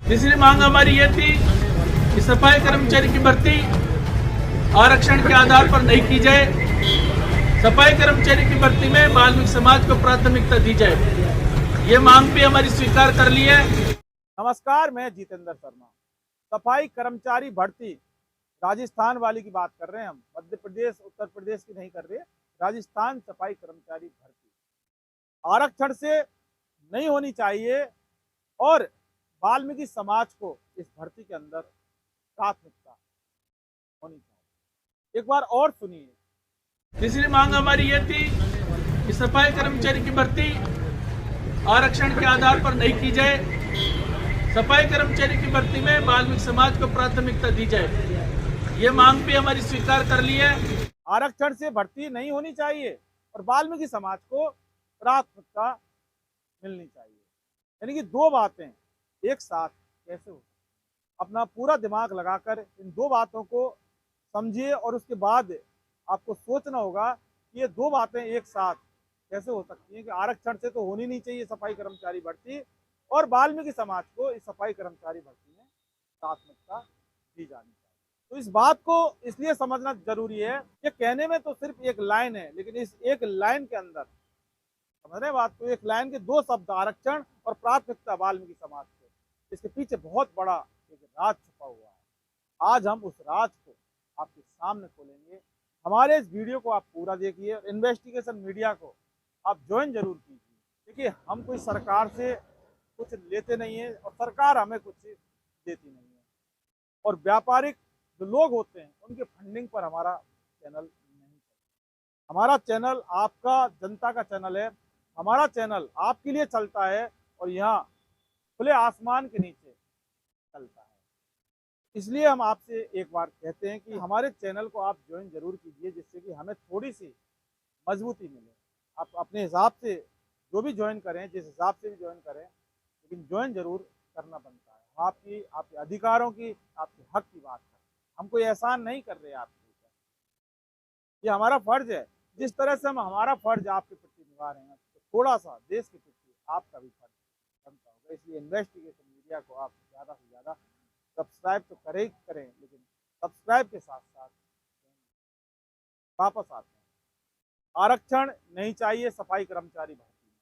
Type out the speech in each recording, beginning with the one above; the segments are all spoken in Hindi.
तीसरी मांग हमारी ये थी कि सफाई कर्मचारी की भर्ती आरक्षण के आधार पर नहीं की जाए। सफाई कर्मचारी की भर्ती में वाल्मीकि समाज को प्राथमिकता दी जाए। ये मांग भी हमारी स्वीकार कर ली है। नमस्कार, मैं जितेंद्र शर्मा। सफाई कर्मचारी भर्ती राजस्थान वाली की बात कर रहे हैं हम, मध्य प्रदेश उत्तर प्रदेश की नहीं कर रहे। राजस्थान सफाई कर्मचारी भर्ती आरक्षण से नहीं होनी चाहिए और वाल्मीकि समाज को इस भर्ती के अंदर प्राथमिकता होनी चाहिए। एक बार और सुनिए। तीसरी मांग हमारी ये थी कि सफाई कर्मचारी की भर्ती आरक्षण के आधार पर नहीं की जाए। सफाई कर्मचारी की भर्ती में वाल्मीकि समाज को प्राथमिकता दी जाए। ये मांग भी हमारी स्वीकार कर ली है। आरक्षण से भर्ती नहीं होनी चाहिए और वाल्मीकि समाज को प्राथमिकता मिलनी चाहिए। यानी कि दो बातें एक साथ कैसे हो। अपना पूरा दिमाग लगाकर इन दो बातों को समझिए और उसके बाद आपको सोचना होगा कि ये दो बातें एक साथ कैसे हो सकती हैं कि आरक्षण से तो होनी नहीं चाहिए सफाई कर्मचारी भर्ती और वाल्मीकि समाज को इस सफाई कर्मचारी भर्ती में प्राथमिकता दी जानी चाहिए। तो इस बात को इसलिए समझना जरूरी है कि कहने में तो सिर्फ एक लाइन है, लेकिन इस एक लाइन के अंदर समझ रहे बात को, एक लाइन के दो शब्द आरक्षण और प्राथमिकता वाल्मीकि समाज को, इसके पीछे बहुत बड़ा एक राज छुपा हुआ है। आज हम उस राज को आपके सामने खोलेंगे। हमारे इस वीडियो को आप पूरा देखिए और इन्वेस्टिगेशन मीडिया को आप ज्वाइन जरूर कीजिए। देखिए, हम कोई सरकार से कुछ लेते नहीं है और सरकार हमें कुछ देती नहीं है और व्यापारिक जो लोग होते हैं उनके फंडिंग पर हमारा चैनल नहीं चलता। हमारा चैनल आपका जनता का चैनल है। हमारा चैनल आपके लिए चलता है और यहाँ खुले आसमान के नीचे चलता है। इसलिए हम आपसे एक बार कहते हैं कि हमारे चैनल को आप ज्वाइन जरूर कीजिए, जिससे कि हमें थोड़ी सी मजबूती मिले। आप अपने हिसाब से जो भी ज्वाइन करें, जिस हिसाब से भी ज्वाइन करें, लेकिन ज्वाइन जरूर करना बनता है। हम आपके अधिकारों की, आपके हक की बात करें। हम कोई एहसान नहीं कर रहे आपके ऊपर, ये हमारा फर्ज है। जिस तरह से हम हमारा फर्ज आपके प्रति निभा रहे हैं, तो थोड़ा सा देश के प्रति आपका भी फर्ज बनता होगा। इसलिए इन्वेस्टिगेशन मीडिया को आप ज़्यादा से ज़्यादा सब्सक्राइब तो करें ही करें, लेकिन सब्सक्राइब के साथ साथ वापस आते हैं। आरक्षण नहीं चाहिए सफाई कर्मचारी भर्ती में।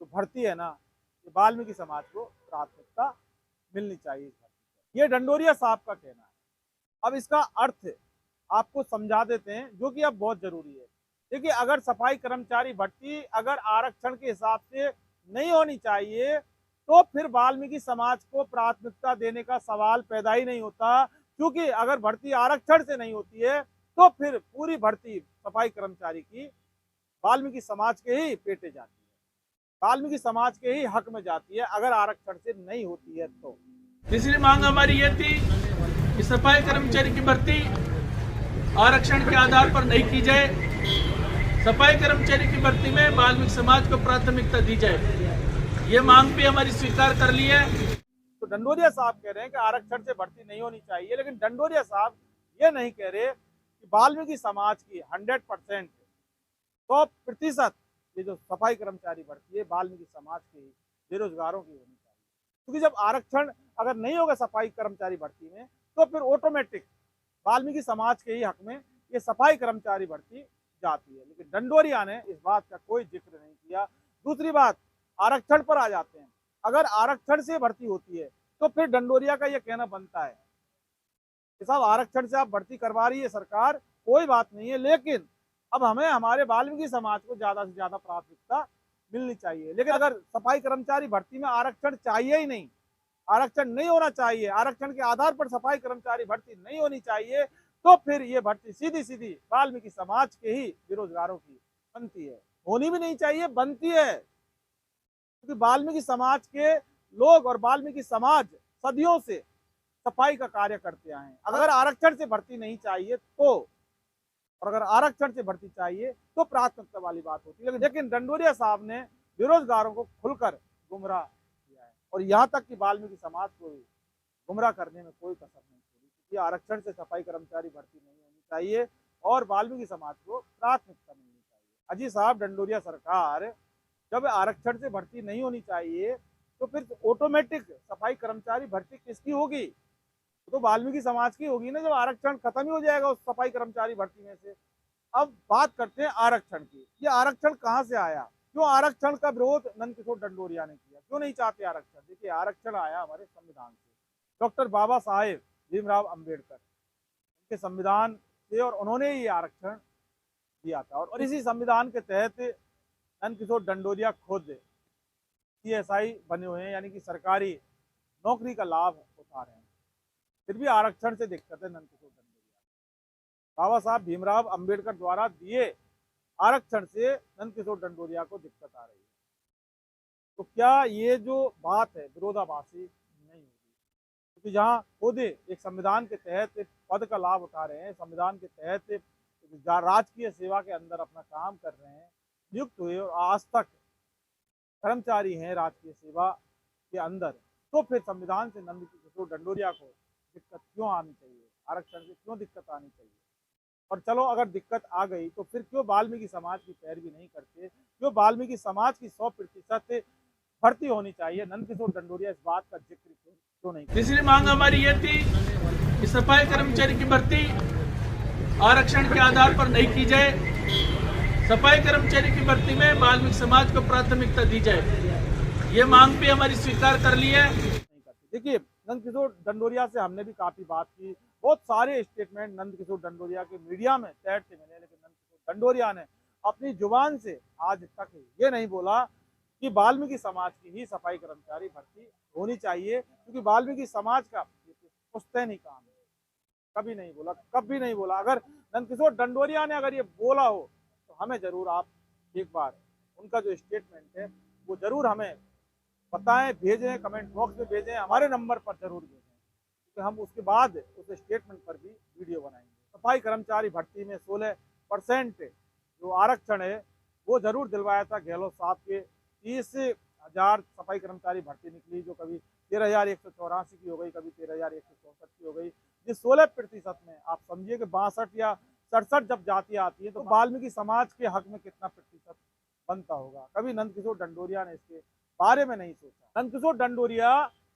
तो भर्ती है ना, ये वाल्मीकि समाज को प्राथमिकता मिलनी चाहिए इस भर्ती। ये डंडोरिया साहब का कहना है। अब इसका अर्थ आपको समझा देते हैं, जो कि अब बहुत जरूरी है। देखिए, अगर सफाई कर्मचारी भर्ती अगर आरक्षण के हिसाब से नहीं होनी चाहिए तो फिर वाल्मीकि समाज को प्राथमिकता देने का सवाल पैदा ही नहीं होता। क्योंकि अगर भर्ती आरक्षण से नहीं होती है तो फिर पूरी भर्ती सफाई कर्मचारी की वाल्मीकि समाज के ही पेटे जाती है, वाल्मीकि समाज के ही हक में जाती है, अगर आरक्षण से नहीं होती है तो। तीसरी मांग हमारी ये थी कि सफाई कर्मचारी की भर्ती आरक्षण के आधार पर नहीं की जाए। सफाई कर्मचारी की भर्ती में वाल्मीकि समाज को प्राथमिकता दी जाए। ये मांग भी हमारी स्वीकार कर ली है। तो डंडोरिया साहब कह रहे हैं कि आरक्षण से भर्ती नहीं होनी चाहिए, लेकिन डंडोरिया साहब ये नहीं कह रहे कि वाल्मीकि समाज की 100% 100% ये जो सफाई कर्मचारी भर्ती है वाल्मीकि समाज के बेरोजगारों की होनी चाहिए। क्योंकि जब आरक्षण अगर नहीं होगा सफाई कर्मचारी भर्ती में तो फिर ऑटोमेटिक वाल्मीकि समाज के ही हक में ये सफाई कर्मचारी भर्ती जाती है। लेकिन डंडोरिया ने इस बात का कोई जिक्र नहीं किया। दूसरी बात, आरक्षण पर आ जाते हैं। अगर आरक्षण से भर्ती होती है तो फिर डंडोरिया का यह कहना बनता है कि साहब आरक्षण से आप भर्ती करवा रही है सरकार, कोई बात नहीं है, लेकिन अब हमें हमारे वाल्मीकि समाज को ज्यादा से ज्यादा प्राथमिकता मिलनी चाहिए। लेकिन अगर सफाई कर्मचारी भर्ती में आरक्षण चाहिए ही नहीं, आरक्षण नहीं होना चाहिए, आरक्षण के आधार पर सफाई कर्मचारी भर्ती नहीं होनी चाहिए, तो फिर ये भर्ती सीधी सीधी वाल्मीकि समाज के ही बेरोजगारों की बनती है। होनी भी नहीं चाहिए, बनती है। क्योंकि वाल्मीकि समाज के लोग और वाल्मीकि समाज सदियों से सफाई का कार्य करते आए हैं। अगर आरक्षण से भर्ती नहीं चाहिए तो, और अगर आरक्षण से भर्ती चाहिए तो प्राथमिकता वाली बात होती है। लेकिन डंडोरिया साहब ने बेरोजगारों को खुलकर गुमराह किया है और यहाँ तक कि वाल्मीकि समाज को गुमराह करने में कोई कसर नहीं छोड़ी। क्योंकि आरक्षण से सफाई कर्मचारी भर्ती नहीं होनी चाहिए और वाल्मीकि समाज को प्राथमिकता मिलनी चाहिए। अजी साहब, डंडोरिया सरकार जब आरक्षण से भर्ती नहीं होनी चाहिए तो फिर ऑटोमेटिक सफाई कर्मचारी भर्ती किसकी होगी? तो वाल्मीकि समाज की होगी ना, जब आरक्षण खत्म ही हो जाएगा उस सफाई कर्मचारी भर्ती में से। अब बात करते हैं आरक्षण की। ये आरक्षण कहाँ से आया? क्यों आरक्षण का विरोध नंदकिशोर डंडोरिया ने किया? क्यों नहीं चाहते आरक्षण? देखिए, आरक्षण आया हमारे संविधान से, डॉक्टर बाबा साहेब भीमराव अंबेडकर के संविधान से, और उन्होंने ये आरक्षण दिया था। और इसी संविधान के तहत नंदकिशोर डंडोरिया खुद CSI बने हुए हैं, यानी कि सरकारी नौकरी का लाभ उठा रहे हैं। फिर भी आरक्षण से दिक्कत है नंदकिशोर डंडोरिया। बाबा साहब भीमराव अंबेडकर द्वारा दिए आरक्षण से नंदकिशोर डंडोरिया को दिक्कत आ रही है। तो क्या ये जो बात है विरोधाभासी नहीं होगी? क्योंकि जहाँ खुद एक संविधान के तहत एक पद का लाभ उठा रहे हैं, संविधान के तहत राजकीय सेवा के अंदर अपना काम कर रहे हैं, नियुक्त हुए और आज तक कर्मचारी हैं राजकीय सेवा के अंदर, तो फिर संविधान से नंदकिशोर डंडोरिया को दिक्कत क्यों आनी चाहिए? आरक्षण से क्यों दिक्कत आनी चाहिए? और चलो अगर दिक्कत आ गई तो फिर क्यों वाल्मीकि समाज की पैरवी नहीं करते? क्यों वाल्मीकि समाज की 100% भर्ती होनी चाहिए? नंदकिशोर डंडोरिया इस बात का जिक्र क्यों नहीं? तीसरी मांग हमारी ये थी कि सफाई कर्मचारी की भर्ती आरक्षण के आधार पर नहीं की जाए। सफाई कर्मचारी की भर्ती में वाल्मीकि समाज को प्राथमिकता दी जाए। ये मांग भी हमारी स्वीकार कर ली है। देखिए, नंदकिशोर डंडोरिया से हमने भी काफी बात की, बहुत सारे स्टेटमेंट नंदकिशोर डंडोरिया के मीडिया में तैरते मिले, लेकिन नंदकिशोर डंडोरिया ने अपनी जुबान से आज तक ये नहीं बोला कि वाल्मीकि समाज की ही सफाई कर्मचारी भर्ती होनी चाहिए, क्योंकि वाल्मीकि समाज का पुश्तैनी काम है। कभी नहीं बोला, कभी नहीं बोला। अगर नंदकिशोर डंडोरिया ने अगर ये बोला हो तो हमें जरूर आप एक बार उनका जो स्टेटमेंट है वो जरूर हमें बताएं, भेजें, कमेंट बॉक्स में भेजें, हमारे नंबर पर जरूर भेजें, क्योंकि हम उसके बाद उस स्टेटमेंट पर भी वीडियो बनाएंगे। सफाई कर्मचारी भर्ती में 16% जो आरक्षण है वो जरूर दिलवाया था गहलोत साहब के। 30,000 सफाई कर्मचारी भर्ती निकली, जो कभी 13,184 की हो गई, कभी 13,164 की हो गई। जिस 16% में आप समझिए कि 62 या 67 जब जातियां आती है तो वाल्मीकि समाज के हक में कितना प्रतिशत बनता होगा? कभी नंदकिशोर डंडोरिया ने इसके बारे में नहीं सोचा। नंदकिशोर डंडोरिया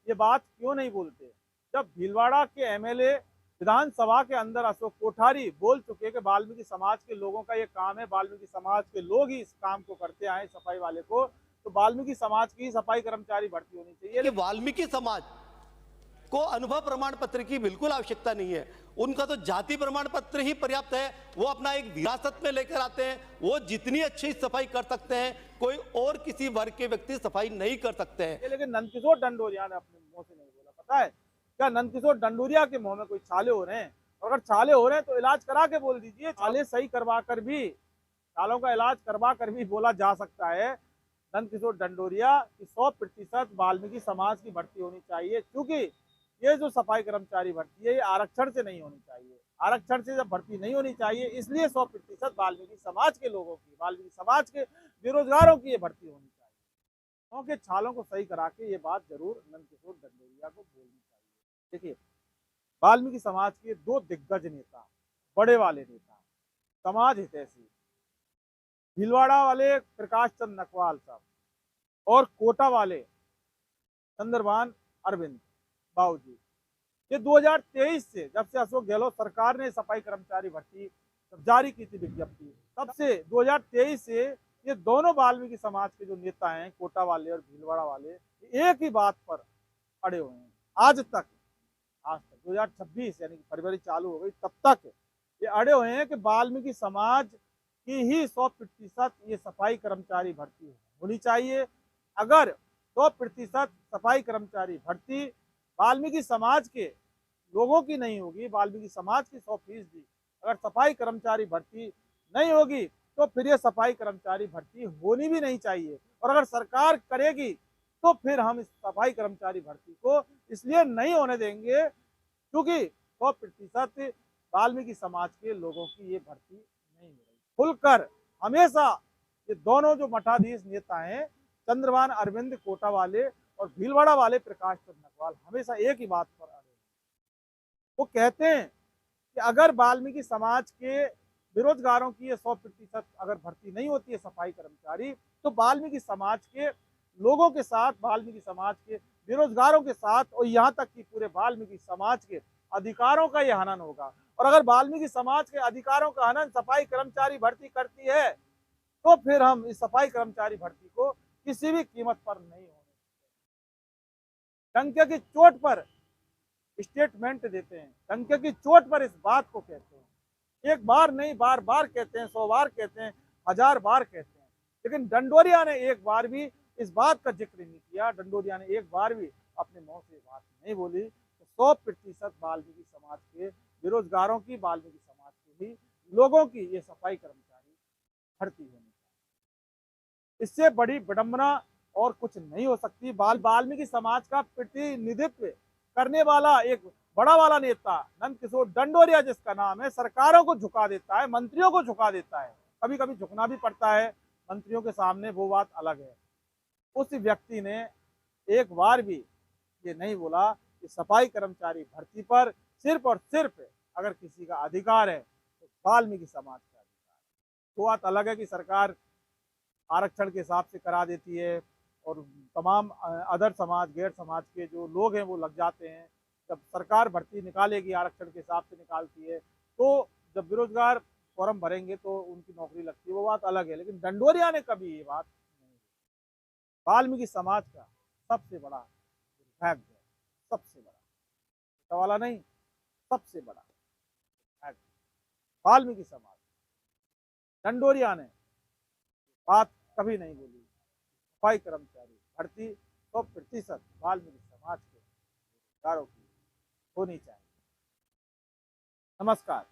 ये बात क्यों नहीं बोलते? जब भीलवाड़ा के MLA विधानसभा के अंदर अशोक कोठारी बोल चुके कि वाल्मीकि समाज के लोगों का ये काम है, वाल्मीकि समाज के लोग ही इस काम को करते आए सफाई वाले को, तो वाल्मीकि समाज की सफाई कर्मचारी भर्ती होनी चाहिए। कि वाल्मीकि समाज को अनुभव प्रमाण पत्र की बिल्कुल आवश्यकता नहीं है, उनका तो जाति प्रमाण पत्र ही पर्याप्त है। वो अपना एक विरासत में लेकर आते हैं, वो जितनी अच्छी सफाई कर सकते हैं कोई और किसी वर्ग के व्यक्ति सफाई नहीं कर सकते हैं। लेकिन नंदकिशोर डंडोरिया ने अपने मुंह से नहीं बोला। पता है क्या नंदकिशोर डंडोरिया के मुंह में कोई छाले हो रहे हैं? अगर छाले हो रहे हैं तो इलाज करा के बोल दीजिए। छाले सही करवा कर भी, छालों का इलाज करवा कर भी बोला जा सकता है नंदकिशोर डंडोरिया की 100% वाल्मीकि समाज की भर्ती होनी चाहिए, क्योंकि ये जो सफाई कर्मचारी भर्ती है ये आरक्षण से नहीं होनी चाहिए। आरक्षण से जब भर्ती नहीं होनी चाहिए, इसलिए 100% वाल्मीकि समाज के लोगों की, वाल्मीकि समाज के बेरोजगारों की ये भर्ती होनी चाहिए। क्योंकि छालों को सही करा के ये बात जरूर नंदकिशोर डंडोरिया को बोलनी चाहिए। देखिए, वाल्मीकि समाज के 2 दिग्गज नेता, बड़े वाले नेता, समाज हितैषी, भीलवाड़ा वाले प्रकाश चंद नकवाल साहब और कोटा वाले चंद्रभान अरविंद बाबूजी, ये 2023 से, जब से अशोक गहलोत सरकार ने सफाई कर्मचारी भर्ती जब जारी की थी विज्ञप्ति, तब से 2023 से ये दोनों वाल्मीकि समाज के जो नेता हैं, कोटा वाले और भीलवाड़ा वाले, एक ही बात पर अड़े हुए हैं आज तक। 2026 यानी कि फरवरी चालू हो गई तब तक ये अड़े हुए हैं कि वाल्मीकि समाज की ही 100% ये सफाई कर्मचारी भर्ती होनी चाहिए। अगर 100% सफाई कर्मचारी भर्ती वाल्मीकि समाज के लोगों की नहीं होगी, वाल्मीकि समाज की 100% अगर सफाई कर्मचारी भर्ती नहीं होगी, तो फिर ये सफाई कर्मचारी भर्ती होनी भी नहीं चाहिए। और अगर सरकार करेगी तो फिर हम इस सफाई कर्मचारी भर्ती को इसलिए नहीं होने देंगे क्योंकि 100% वाल्मीकि समाज के लोगों की ये भर्ती नहीं हो रही। खुलकर हमेशा ये दोनों जो मठाधीश नेता हैं, चंद्रभान अरविंद कोटा वाले और भीलवाड़ा वाले प्रकाश चंद नकवाल, हमेशा एक ही बात पर अड़े। वो कहते हैं कि अगर वाल्मीकि समाज के बेरोजगारों की ये 100% अगर भर्ती नहीं होती है सफाई कर्मचारी, तो वाल्मीकि समाज के लोगों के साथ, वाल्मीकि समाज के बेरोजगारों के साथ, और यहाँ तक कि पूरे वाल्मीकि समाज के अधिकारों का यह हनन होगा। और अगर वाल्मीकि समाज के अधिकारों का हनन सफाई कर्मचारी भर्ती करती है, तो फिर हम इस सफाई कर्मचारी भर्ती को किसी भी कीमत पर नहीं होने देंगे। डंके की चोट पर स्टेटमेंट देते हैं, डंके की चोट पर इस बात को कहते हैं, एक बार नहीं बार बार कहते हैं, 100 बार कहते हैं, 1000 बार कहते हैं, लेकिन डंडोरिया ने एक बार भी इस बात का जिक्र नहीं किया, डंडोरिया ने एक बार भी अपने मुंह से बात नहीं बोली। तो 100% वाल्मीकि समाज के बेरोजगारों की, वाल्मीकि समाज के ही लोगों की ये सफाई कर्मचारी भर्ती होनी चाहिए। इससे बड़ी विडंबना और कुछ नहीं हो सकती। वाल्मीकि समाज का प्रतिनिधित्व करने वाला एक बड़ा वाला नेता नंद किशोर डंडोरिया जिसका नाम है, सरकारों को झुका देता है, मंत्रियों को झुका देता है, कभी कभी झुकना भी पड़ता है मंत्रियों के सामने, वो बात अलग है। उस व्यक्ति ने एक बार भी ये नहीं बोला कि सफाई कर्मचारी भर्ती पर सिर्फ और सिर्फ अगर किसी का अधिकार है तो वाल्मीकि समाज का अधिकार है। वो बात अलग है कि सरकार आरक्षण के हिसाब से करा देती है और तमाम अदर समाज, गैर समाज के जो लोग हैं वो लग जाते हैं। जब सरकार भर्ती निकालेगी, आरक्षण के हिसाब से निकालती है, तो जब बेरोजगार फॉर्म भरेंगे तो उनकी नौकरी लगती है, वो बात अलग है। लेकिन डंडोरिया ने कभी ये बात नहीं की। वाल्मीकि समाज का सबसे बड़ा दुर्भाग्य है, सबसे बड़ा सवाल नहीं, सबसे बड़ा दुर्भाग्य वाल्मीकि समाज, डंडोरिया ने बात कभी नहीं बोली। सफाई कर्मचारी भर्ती 100% वाल्मीकि समाज के अधिकारों की होनी चाहिए। नमस्कार।